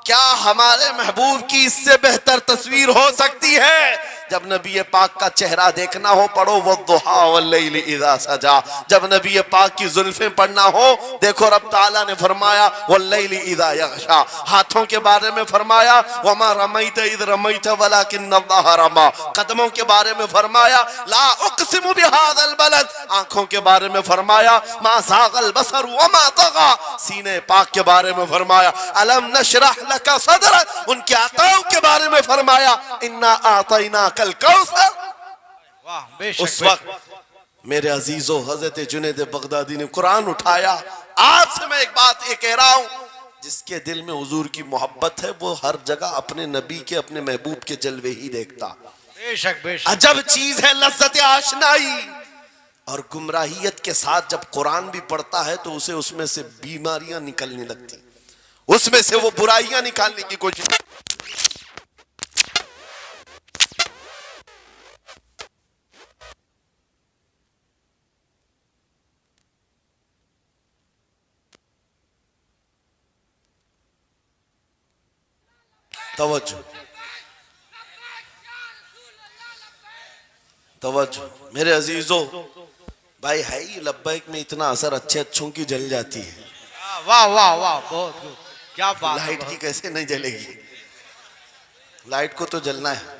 [SPEAKER 1] क्या हमारे महबूब की इससे बेहतर तस्वीर हो सकती है? जब नबी पाक का चेहरा देखना हो, पढ़ो वद्दुहा वल्लैलि इज़ा सजा। जब नबी पाक की जुल्फें पढ़ना हो, देखो रब ताला ने फरमाया वल्लैलि इज़ा यग़शा। हाथों के बारे में फरमाया वमा रमैत इज़ रमैत वलाकिन्नल्लाह रमा। कदमों के बारे में फरमाया ला उक़सिमु बिहाज़ल बलद। आंखों के बारे में फरमाया मा ज़ाग़ल बसर वमा तग़ा। सीने पाक के बारे में फरमाया अलम नशरह लका सदरक। उनके अताओं के बारे में फरमाया इन्ना आतैना कल कौसर। उस वक्त मेरे अजीजों, हजरत जुनेद बगदादी ने कुरान उठाया। आज से मैं एक बात ये कह रहा हूं, जिसके दिल में हुजूर की मोहब्बत है, वो हर जगह अपने नबी के, अपने महबूब के जलवे ही देखता।
[SPEAKER 2] बेशक बेशक।
[SPEAKER 1] अजब चीज है लज्जत आशनाई। और गुमराहियत के साथ जब कुरान भी पढ़ता है तो उसे उसमें से बीमारियां निकलने लगती, उसमें से वो बुराइयां निकालने की कोशिश। तवज्जो मेरे अजीजों, भाई है ही लब्बैक में इतना असर अच्छे अच्छों की जल जाती है।
[SPEAKER 2] वाह वाह वाह, बहुत क्या बात।
[SPEAKER 1] लाइट की कैसे नहीं जलेगी? लाइट को तो जलना है।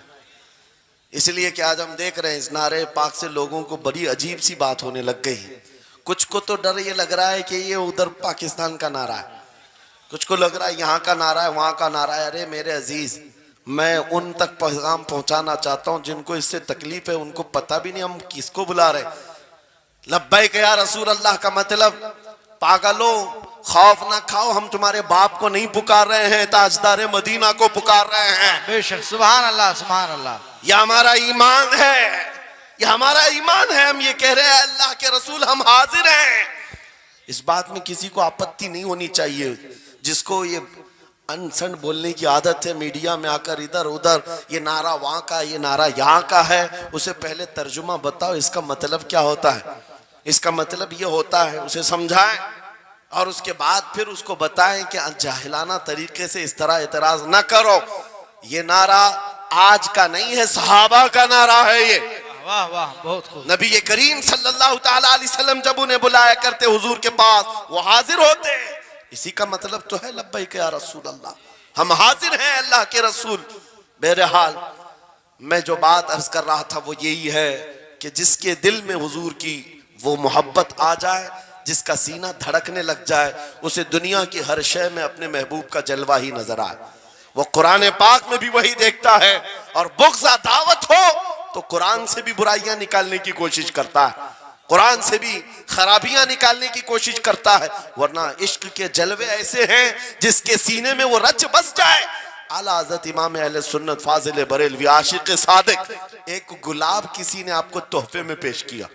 [SPEAKER 1] इसलिए कि आज हम देख रहे हैं इस नारे पाक से लोगों को बड़ी अजीब सी बात होने लग गई। कुछ को तो डर ये लग रहा है कि ये उधर पाकिस्तान का नारा है, कुछ को लग रहा है यहाँ का नारा है, वहां का नारा है। अरे मेरे अजीज, मैं उन तक पैगाम पहुंचाना चाहता हूं जिनको इससे तकलीफ है, उनको पता भी नहीं हम किसको बुला रहे। लब्बैक या रसूल अल्लाह का मतलब, पागलो खौफ ना खाओ, हम तुम्हारे बाप को नहीं पुकार रहे हैं, ताजदार मदीना को पुकार रहे हैं।
[SPEAKER 2] बेशक, सुभान अल्लाह, सुभान अल्लाह।
[SPEAKER 1] यह हमारा ईमान है। ये हमारा ईमान है। हम ये कह रहे हैं अल्लाह के रसूल हम हाजिर हैं। इस बात में किसी को आपत्ति नहीं होनी चाहिए। जिसको ये अनसन बोलने की आदत है, मीडिया में आकर इधर उधर ये नारा वहां का, ये नारा यहाँ का है, उसे पहले तर्जुमा बताओ इसका मतलब क्या होता है। इसका मतलब ये होता है, उसे समझाएं और उसके बाद फिर उसको बताएं कि जाहिलाना तरीके से इस तरह एतराज न करो। ये नारा आज का नहीं है, सहाबा का नारा है ये।
[SPEAKER 2] वाह वाह, बहुत खूब।
[SPEAKER 1] नबी करीम सल्लल्लाहु ताला अलैहि वसल्लम जब उन्हें बुलाया करते हुजूर के पास, वो हाजिर होते। इसी का मतलब तो है लब्बैक या रसूल अल्लाह, हम हाजिर हैं अल्लाह के रसूल। बहरहाल मैं जो बात अर्ज कर रहा था वो यही है कि जिसके दिल में हुजूर की वो मोहब्बत आ जाए, जिसका सीना धड़कने लग जाए, उसे दुनिया की हर शय में अपने महबूब का जलवा ही नजर आए। वो कुरान पाक में भी वही देखता है। और बुग़्ज़ दावत हो तो कुरान से भी बुराइयां निकालने की कोशिश करता है, कुरान से भी खराबियां निकालने की कोशिश करता है। वरना इश्क के जलवे ऐसे हैं जिसके सीने में वो रच बस जाए। आला हज़रत इमाम अहले सुन्नत फाजिल बरेलवी आशिक सादिक, एक गुलाब किसी ने आपको तोहफे में पेश किया।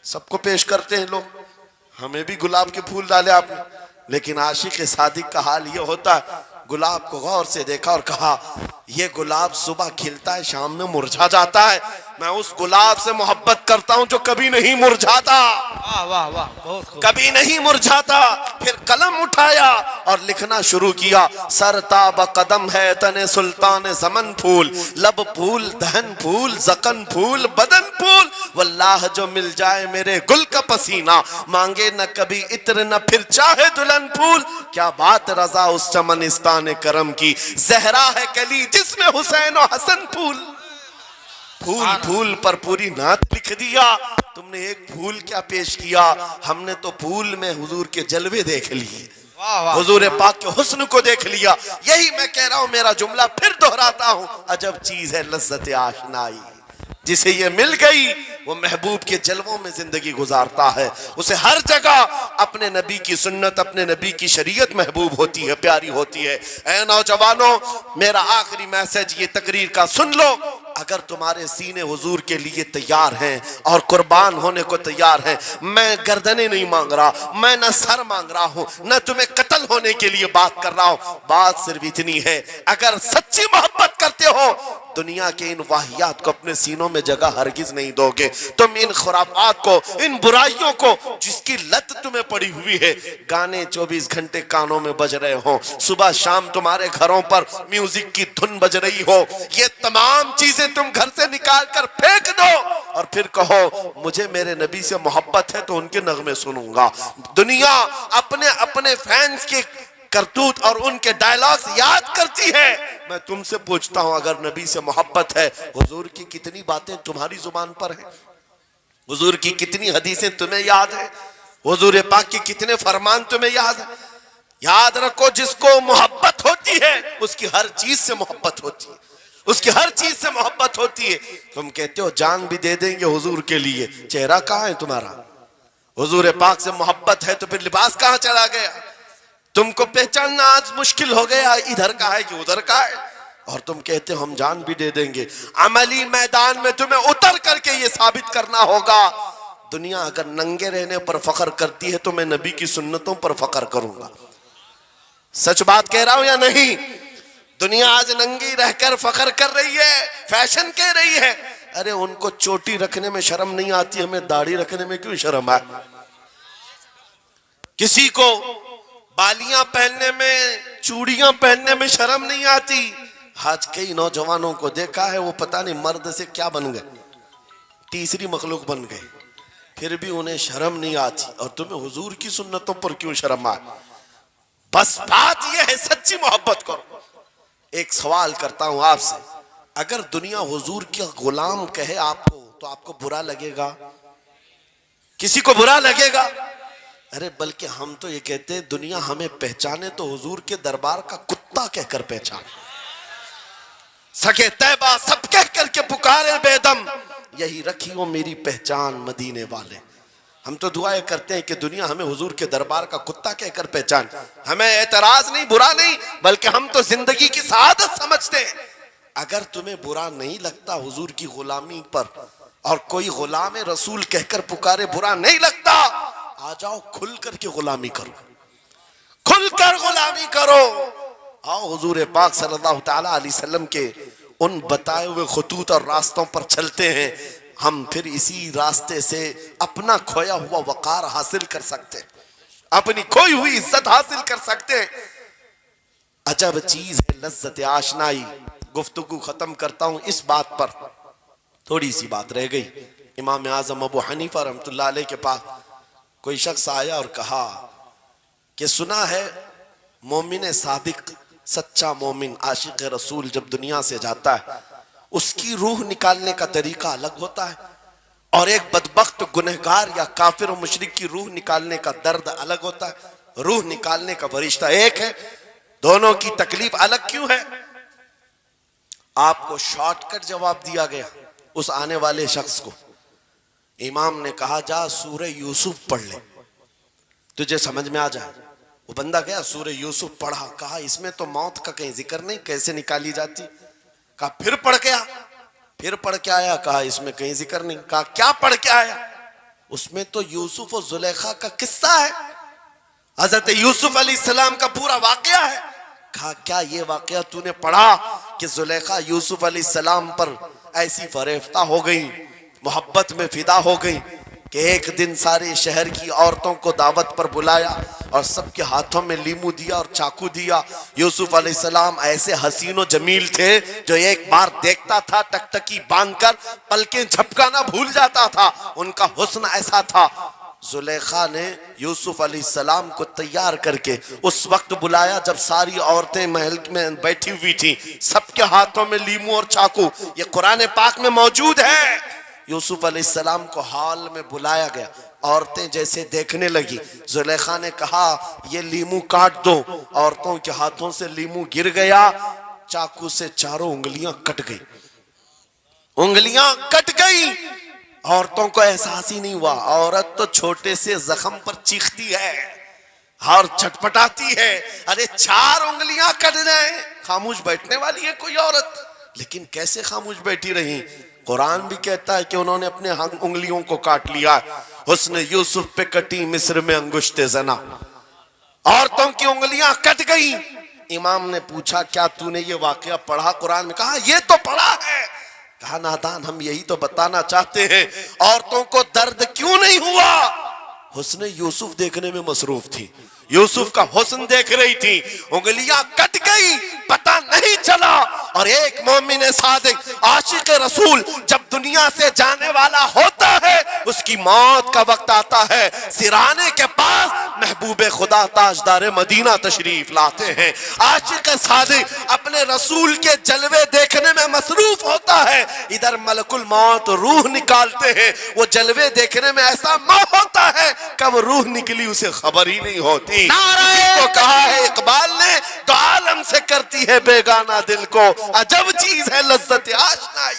[SPEAKER 1] सबको पेश करते हैं लोग, हमें भी गुलाब के फूल डाले आपने, लेकिन आशिक सादिक का हाल ये होता है, गुलाब को गौर से देखा और कहा ये गुलाब सुबह खिलता है, शाम में मुरझा जाता है। मैं उस गुलाब से मोहब्बत करता हूं जो कभी नहीं मुरझाता।
[SPEAKER 2] वाह वाह वाह, बहुत खूब।
[SPEAKER 1] कभी नहीं मुरझाता। फिर कलम उठाया और लिखना शुरू किया। सरताब कदम है तने सुल्तान ज़मन फूल, लब फूल दहन फूल ज़कन फूल बदन फूल, वल्लाह जो मिल जाए मेरे गुल का पसीना, मांगे न कभी इत्र न फिर चाहे दुल्हन फूल। क्या बात रजा उस चमनिस्तान करम की, जहरा है कली जिसमें हुसैन और हसन फूल। फूल फूल पर पूरी नात लिख दिया। तुमने एक फूल क्या पेश किया, हमने तो फूल में हुजूर के जलवे देख लिए, हुजूर पाक के हुस्न को देख लिया। यही मैं कह रहा हूं, मेरा जुमला फिर दोहराता हूं, अजब चीज है लज्जत आशनाई, जिसे ये मिल गई वो महबूब के जलवों में जिंदगी गुजारता है। उसे हर जगह अपने नबी की सुन्नत, अपने नबी की शरीयत महबूब होती है, प्यारी होती है। ऐ नौजवानों, मेरा आखिरी मैसेज ये तकरीर का सुन लो। अगर तुम्हारे सीने हुजूर के लिए तैयार हैं और कुर्बान होने को तैयार हैं, मैं गर्दनें नहीं मांग रहा, मैं न सर मांग रहा हूं, न तुम्हें कत्ल होने के लिए बात कर रहा हूं। बात सिर्फ इतनी है, अगर सच्ची मोहब्बत करते हो, दुनिया के इन वाहियात को अपने सीनों में जगह हरगिज नहीं दोगे। तुम इन खुराफात को, इन बुराइयों को, जिसकी लत तुम्हें पड़ी हुई है, गाने 24 घंटे कानों में बज रहे हो, सुबह शाम तुम्हारे घरों पर म्यूजिक की धुन बज रही हो, ये तमाम चीजें तुम घर से निकाल कर फेंक दो और फिर कहो मुझे मेरे नबी से मोहब्बत है तो उनके नगमे सुनूंगा। दुनिया अपने अपने फैंस के करतूत और उनके डायलॉग्स याद करती है। मैं तुमसे पूछता हूं, अगर नबी से मोहब्बत है, हुजूर की कितनी बातें तुम्हारी जुबान पर है, हुजूर की कितनी हदीसें तुम्हें याद है, हुजूर पाक के कितने फरमान तुम्हें याद है। याद रखो, जिसको मोहब्बत होती है उसकी हर चीज से मोहब्बत होती है, उसकी हर चीज से मोहब्बत होती है। तुम कहते हो जान भी दे देंगे हुजूर के लिए, चेहरा कहां है तुम्हारा? हुजूर पाक से मोहब्बत है तो फिर लिबास कहां चला गया? तुमको पहचानना आज मुश्किल हो गया, इधर का है कि उधर का है, और तुम कहते हो हम जान भी दे देंगे। अमली मैदान में तुम्हें उतर करके ये साबित करना होगा। दुनिया अगर नंगे रहने पर फख्र करती है तो मैं नबी की सुन्नतों पर फख्र करूंगा। सच बात कह रहा हूं या नहीं? दुनिया आज नंगी रहकर फख्र कर रही है, फैशन कह रही है। अरे उनको चोटी रखने में शर्म नहीं आती, हमें दाढ़ी रखने में क्यों शर्म है? किसी को बालियां पहनने में, चूड़ियां पहनने में शर्म नहीं आती। आज कई नौजवानों को देखा है, वो पता नहीं मर्द से क्या बन गए, तीसरी मखलूक बन गए, फिर भी उन्हें शर्म नहीं आती। और तुम्हें हुजूर की सुन्नतों पर क्यों शर्म आए? बस बात यह है, सच्ची मोहब्बत करो। एक सवाल करता हूं आपसे, अगर दुनिया हुजूर के गुलाम कहे आपको तो आपको बुरा लगेगा? किसी को बुरा लगेगा? अरे बल्कि हम तो ये कहते हैं दुनिया हमें पहचाने तो हुजूर के दरबार का कुत्ता कहकर पहचाने, सके तैबा सब कह करके पुकारे बेदम, यही रखी हो मेरी पहचान मदीने वाले। हम तो दुआएं करते हैं कि दुनिया हमें हुजूर के दरबार का कुत्ता कहकर पहचान। हमें एतराज नहीं, बुरा नहीं, बल्कि हम तो जिंदगी की सआदत समझते हैं। अगर तुम्हें बुरा नहीं लगता हुजूर की गुलामी पर, और कोई गुलाम रसूल कहकर पुकारे बुरा नहीं लगता। आ जाओ खुल करके गुलामी करो, खुलकर गुलामी करो। आओ हुजूर पाक सल्लल्लाहु ताला अलैहि वसल्लम के उन बताए हुए खुतूत और रास्तों पर चलते हैं, हम फिर इसी रास्ते से अपना खोया हुआ वकार हासिल कर सकते, अपनी खोई हुई इज्जत हासिल कर सकते। अजब चीज है लज्जत आशनाई। गुफ्तगू खत्म करता हूं इस बात पर, थोड़ी सी बात रह गई। इमाम आजम अबू हनीफा रहमतुल्लाह अलैह के पास कोई शख्स आया और कहा कि सुना है मोमिन सादिक, सच्चा मोमिन आशिक रसूल जब दुनिया से जाता है उसकी रूह निकालने का तरीका अलग होता है, और एक बदबख्त गुनहगार या काफिर और मुशरिक की रूह निकालने का दर्द अलग होता है। रूह निकालने का फरिश्ता एक है, दोनों की तकलीफ अलग क्यों है? आपको शॉर्टकट जवाब दिया गया उस आने वाले शख्स को। इमाम ने कहा जा सूरह यूसुफ पढ़ ले, तुझे समझ में आ जाए। वो बंदा गया सूरह यूसुफ पढ़ा, कहा इसमें तो मौत का कहीं जिक्र नहीं, कैसे निकाली जाती। कहा फिर पढ़ के आ, फिर पढ़ के आया, कहा इसमें कहीं जिक्र नहीं। कहा क्या पढ़ के आया? उसमें तो यूसुफ और जुलेखा का किस्सा है, हजरत यूसुफ अलैहिस्सलाम का पूरा वाकया है। कहा क्या ये वाकया तूने पढ़ा कि जुलेखा यूसुफ अलैहिस्सलाम पर ऐसी फरेफ्ता हो गई, मोहब्बत में फिदा हो गई कि एक दिन सारे शहर की औरतों को दावत पर बुलाया और सबके हाथों में लीमू दिया और चाकू दिया। यूसुफ अलैहिस्सलाम ऐसे हसीनो जमील थे जो एक बार देखता था टकटकी बांधकर पलकें झपकाना भूल जाता था, उनका हुस्न ऐसा था। जुलेखा ने यूसुफ अलैहिस्सलाम को तैयार करके उस वक्त बुलाया जब सारी औरतें महल में बैठी हुई थी, सबके हाथों में लीमू और चाकू, ये कुरान पाक में मौजूद है। यूसुफ अलैहिस्सलाम को हॉल में बुलाया गया, औरतें जैसे देखने लगी, जुलेखा ने कहा ये लीमू काट दो। औरतों के हाथों से लीमू गिर गया, चाकू से चारों उंगलियां कट गई, उंगलियां कट गई। औरतों को एहसास ही नहीं हुआ। औरत तो छोटे से जख्म पर चीखती है और छटपटाती है, अरे 4 उंगलियां कट जाए, खामोश बैठने वाली है कोई औरत, लेकिन कैसे खामोश बैठी रही? कुरान भी कहता है कि उन्होंने अपने उंगलियों को काट लिया। हुस्न यूसुफ पे कटी मिस्र में अंगुश्ते जना, औरतों की उंगलियां कट गई। इमाम ने पूछा क्या तूने ये वाकया पढ़ा कुरान में? कहा ये तो पढ़ा है। कहा नादान, हम यही तो बताना चाहते हैं, औरतों को दर्द क्यों नहीं हुआ? हुस्न यूसुफ देखने में मसरूफ थी, यूसुफ का हुस्न देख रही थी, उंगलियां कट गई, पता नहीं चला। और एक मोमिन सादिक आशिक रसूल जब दुनिया से जाने वाला होता है, उसकी मौत का वक्त आता है, सिराने के पास महबूबे खुदा ताजदार मदीना तशरीफ लाते हैं। आशिक सादिक अपने रसूल के जलवे देखने में मसरूफ होता है, इधर मलकुल मौत रूह निकालते हैं, वो जलवे देखने में ऐसा मोह होता है कब रूह निकली उसे खबर ही नहीं होती। को कहा है इकबाल ने, तो आलम से करती है बेगाना दिल को, अजब चीज है लज्जत आशनाई।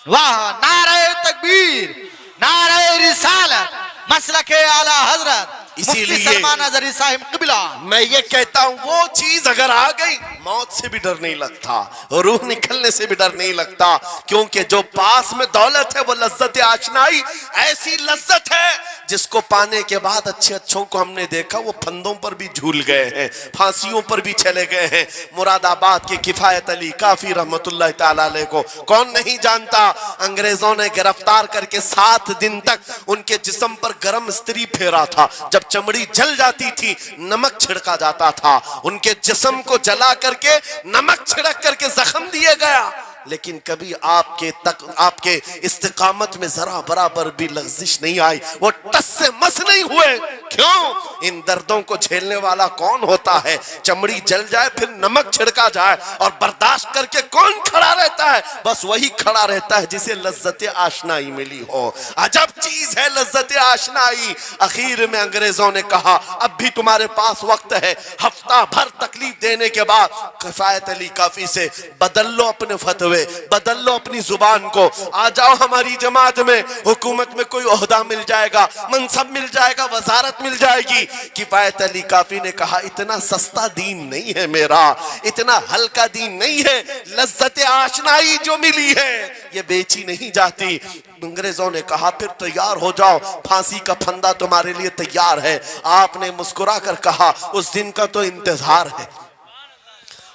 [SPEAKER 2] वाह, नारे तकबीर, नारे रिसालत, मसलके आला हजरत
[SPEAKER 1] इसीलिए
[SPEAKER 2] सलमान अज़हरी साहिब क़िबला,
[SPEAKER 1] मैं ये कहता हूं वो चीज अगर आ गई मौत से भी डर नहीं लगता, रूह निकलने से भी डर नहीं लगता, क्योंकि जो पास में दौलत है वो लज्जत आशनाई ऐसी लज्जत है जिसको पाने के बाद अच्छे अच्छों को हमने देखा वो फंदों पर भी झूल गए हैं, फांसियों पर भी चले गए हैं। मुरादाबाद के किफायत अली काफी रहमतुल्लाह ताला अलैह को कौन नहीं जानता? अंग्रेजों ने गिरफ्तार करके 7 दिन तक उनके जिस्म पर गर्म इस्त्री फेरा था। जब चमड़ी जल जाती थी नमक छिड़का जाता था, उनके जिस्म को जला करके नमक छिड़क करके जख्म दिए गया, लेकिन कभी आपके इस्तिकामत में जरा बराबर भी लग़्ज़िश नहीं आई, वो टस से मस नहीं हुए। क्यों? इन दर्दों को झेलने वाला कौन होता है? चमड़ी जल जाए फिर नमक छिड़का जाए और बर्दाश्त करके कौन खड़ा रहता है? बस वही खड़ा रहता है जिसे लज्जत आशनाई मिली हो। अजब चीज है लज्जत आशनाई। आखिर में अंग्रेजों ने कहा अब भी तुम्हारे पास वक्त है, हफ्ता भर तकलीफ देने के बाद किफायत अली काफी से बदल लो अपने फतवे, बदल लो अपनी जुबान को, आ जाओ हमारी जमात में, हुकूमत में कोई ओहदा मिल जाएगा, मनसब मिल जाएगा, वजारत मिल जाएगी। किफायत अली काफी ने कहा इतना सस्ता दीन नहीं है मेरा, इतना हल्का दीन नहीं है, लज्जत आशनाई जो मिली है ये बेची नहीं जाती। अंग्रेजों ने कहा फिर तैयार हो जाओ, फांसी का फंदा तुम्हारे लिए तैयार है। आपने मुस्कुरा कर कहा उस दिन का तो इंतजार है,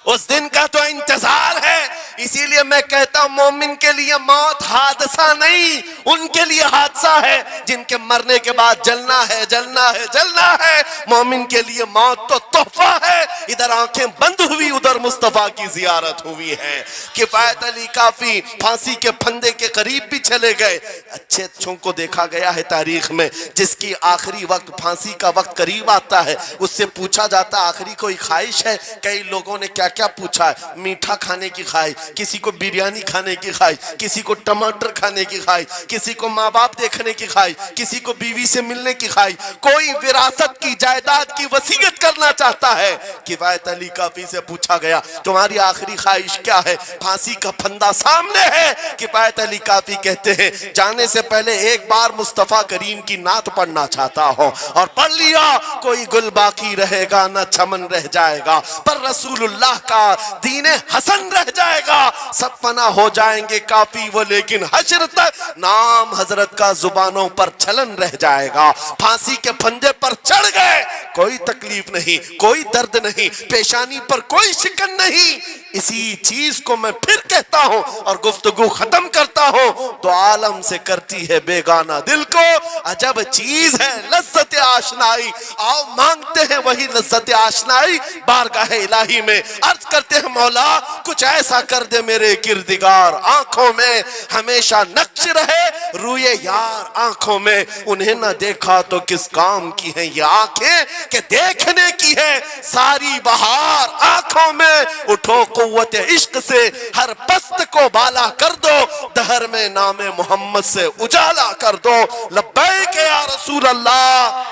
[SPEAKER 1] उस दिन का तो इंतजार है। इसीलिए मैं कहता हूं मोमिन के लिए मौत हादसा नहीं, उनके लिए हादसा है जिनके मरने के बाद जलना है, जलना है, जलना है। मोमिन के लिए मौत तो तोहफा है। इधर आंखें बंद हुई, उधर मुस्तफा की जियारत हुई है। किफायत अली काफी फांसी के फंदे के करीब भी चले गए। अच्छे अच्छों को देखा गया है तारीख में, जिसकी आखिरी वक्त फांसी का वक्त करीब आता है, उससे पूछा जाता आखिरी कोई ख्वाहिश है। कई लोगों ने क्या क्या पूछा है, मीठा खाने की ख्वाहिश, किसी को बिरयानी खाने की ख्वाहिश, किसी को टमाटर खाने की ख्वाहिश, किसी को माँ बाप देखने की ख्वाहिश, किसी को बीवी से मिलने की ख्वाहिश, कोई विरासत की जायदाद की वसीयत करना चाहता है। किफायत अली काफी से पूछा गया तुम्हारी आखिरी ख्वाहिश क्या है? फांसी का फंदा सामने है। किफायत अली काफी कहते हैं जाने से पहले एक बार मुस्तफा करीम की नात पढ़ना चाहता हो, और पढ़ लिया कोई गुल बाकी रहेगा न चमन रह जाएगा, पर रसूलुल्लाह का दीने हसन रह जाएगा। सब फना हो जाएंगे काफी वो, लेकिन हश्र तक नाम हजरत का जुबानों पर चलन रह जाएगा। फांसी के फंदे पर चढ़ गए, कोई तकलीफ नहीं, कोई दर्द नहीं, पेशानी पर कोई शिकन नहीं। इसी चीज को मैं फिर कहता हूं और गुफ्तगू खत्म करता हूं, तो आलम से करती है बेगाना दिल को अजब चीज है लज्जत आशनाई। आओ मांगते हैं वही लज्जत आशनाई बारगाह इलाही में। अर्ज करते हैं मौला कुछ ऐसा कर दे मेरे किरदिगार, आंखों में हमेशा नक्श रहे रूए यार आंखों में। उन्हें न देखा तो किस काम की है ये आंखें कि देखने की है सारी बहार आंखों में। उठो कुव्वत इश्क से हर पस्त को बाला कर दो, दहर में नामे मोहम्मद से उजाला कर दो। लब्बैक या रसूल अल्लाह,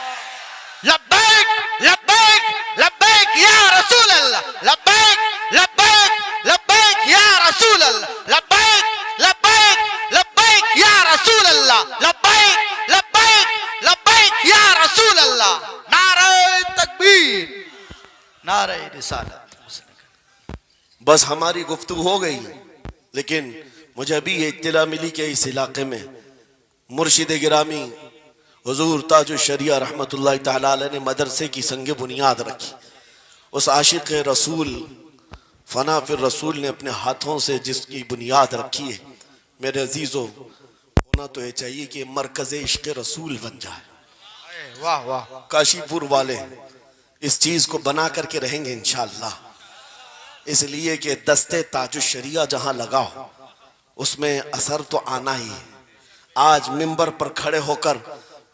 [SPEAKER 2] लब्बैक लब्बैक लब्बैक या रसूल अल्लाह, लब्बैक लब्बैक लब्बैक या रसूल अल्लाह, लब्बैक लब्बैक लब्बैक या रसूल अल्लाह, लब्बैक लब्बैक लब्बैक या रसूल अल्लाह। नारे तकबीर, नारे रिसालत।
[SPEAKER 1] बस हमारी गुफ्तगू हो गई, लेकिन मुझे अभी ये इत्तला मिली कि इस इलाके में मुर्शिद गिरामी हुजूर ताजुल शरिया रहमतुल्लाह तआला अलैह ने मदरसे की संग बुनियाद रखी। उस आशिक रसूल फना फिर रसूल ने अपने हाथों से जिसकी बुनियाद रखी है, मेरे अजीजों होना तो ये चाहिए कि मरकज़ इश्क़ रसूल बन जाए।
[SPEAKER 2] वाह वाह,
[SPEAKER 1] काशीपुर वाले इस चीज को बना करके रहेंगे इंशाअल्लाह। इसलिए कि दस्ते ताजुल शरिया जहां लगाओ उसमें असर तो आना ही है। आज मिंबर पर खड़े होकर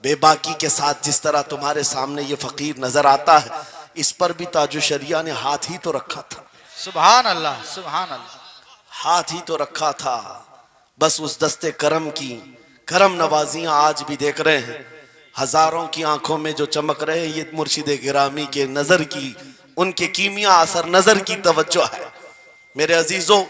[SPEAKER 1] बेबाकी के साथ जिस तरह तुम्हारे सामने ये फकीर नजर आता है, इस पर भी ताजुल शरिया ने हाथ ही तो रखा था।
[SPEAKER 2] सुभान अल्लाह, सुभान अल्लाह,
[SPEAKER 1] हाथ ही तो रखा था। बस उस दस्ते करम की करम नवाजियां आज भी देख रहे हैं। हजारों की आंखों में जो चमक रहे हैं ये मुर्शिद गिरामी के नजर की, उनके कीमिया असर नजर की तवज्जो है। मेरे अजीजों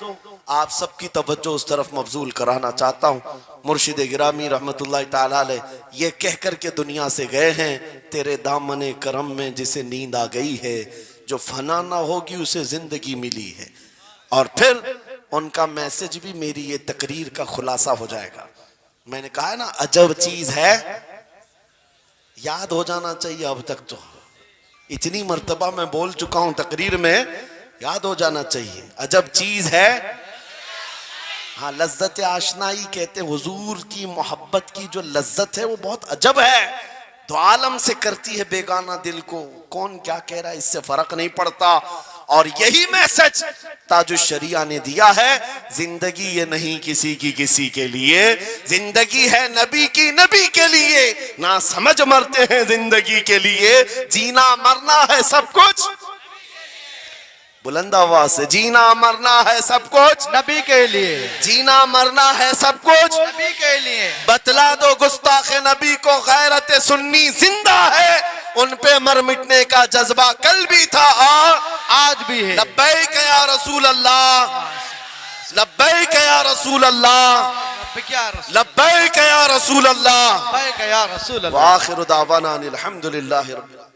[SPEAKER 1] आप सबकी तवज्जो उस तरफ मबजूल कराना चाहता हूँ। मुर्शिद गिरामी रहमतुल्लाह ताला अलैह ये कह कर के दुनिया से गए हैं, तेरे दामने करम में जिसे नींद आ गई है, जो फना ना होगी उसे जिंदगी मिली है। और फिर उनका मैसेज भी मेरी ये तकरीर का खुलासा हो जाएगा। मैंने कहा है ना अजब चीज है, याद हो जाना चाहिए। अब तक तो इतनी मर्तबा मैं बोल चुका हूं तकरीर में, याद हो जाना चाहिए। अजब चीज है, हाँ लज्जत आशनाई कहते हैं। हुजूर की मोहब्बत की जो लज्जत है वो बहुत अजब है, तो आलम से करती है बेगाना दिल को। कौन क्या कह रहा है इससे फर्क नहीं पड़ता। और यही मैसेज ताजुल शरिया ने दिया है, जिंदगी ये नहीं किसी की किसी के लिए, जिंदगी है नबी की नबी के लिए। ना समझ मरते हैं जिंदगी के लिए, जीना मरना है सब कुछ। बुलंद आवाज से, जीना मरना है सब कुछ
[SPEAKER 2] नबी के लिए,
[SPEAKER 1] जीना मरना है सब कुछ
[SPEAKER 2] नबी के लिए।
[SPEAKER 1] बतला दो गुस्ताखे नबी को गैरत सुन्नी जिंदा है, उन पे मर मिटने का जज्बा कल भी था और
[SPEAKER 2] आज भी है।
[SPEAKER 1] लब्बैक या रसूल अल्लाह, लब्बैक या रसूल अल्लाह, लब्बैक या रसूल अल्लाह,
[SPEAKER 2] लब्बैक या रसूल अल्लाह।
[SPEAKER 1] व आखिरु दावाना अनिल हम्दुलिल्लाहि रब्बिल आलमीन।